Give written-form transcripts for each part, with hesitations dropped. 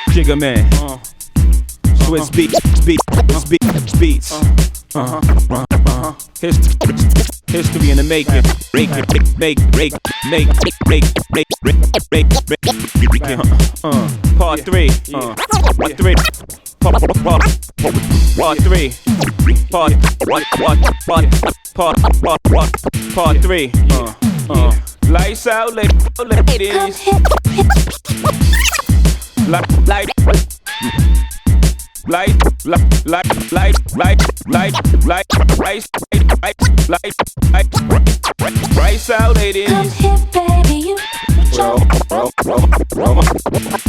Jigga man, Swiss beats. History in the making. Part 3. Part 3. Lights out, ladies. Rice out, ladies. Come here, baby, you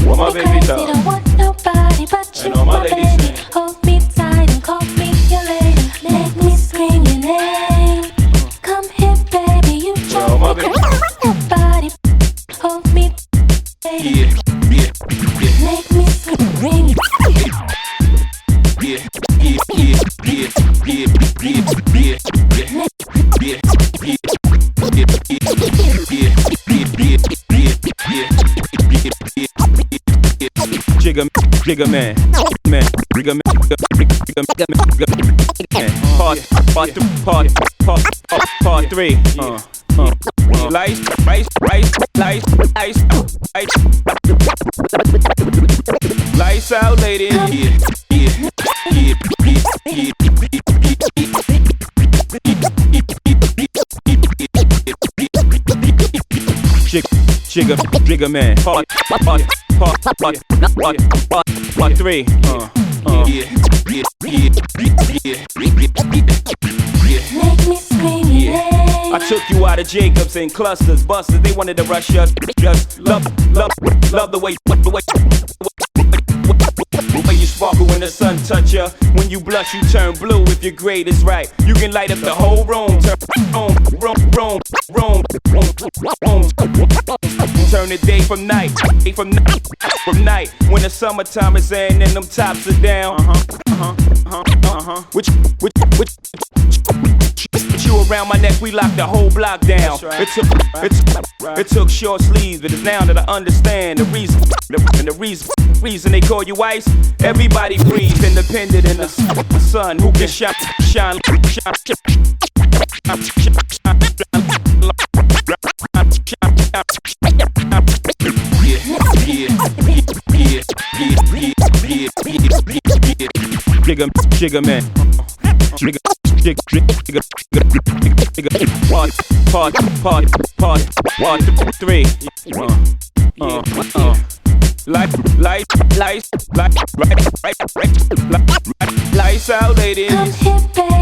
Roll my baby crazy, don't want nobody but you, my baby. Hold me tight and call me your lady. Make me scream your name. Come here, baby, you Roll my baby. don't want nobody. Hold me, baby. Make me scream. Jigga man. Part 3. Lights out, ladies. Jigga man. Part 3. Make me scream your name. I took you out of Jacobs and clusters, busters. They wanted to rush us. Just love the way you sparkle when the sun touch ya. When you blush, you turn blue. If your grade is right, you can light up the whole room. Turn the day from night, night. When the summertime is in and them tops are down. Which you around my neck, we locked the whole block down. Right. It took short sleeves, but it's now that I understand the reason. Reason they call you ice. Everybody breathes, independent in the sun. Who can shine? Jigga man. Part 3. Lights out, ladies. Come here, baby.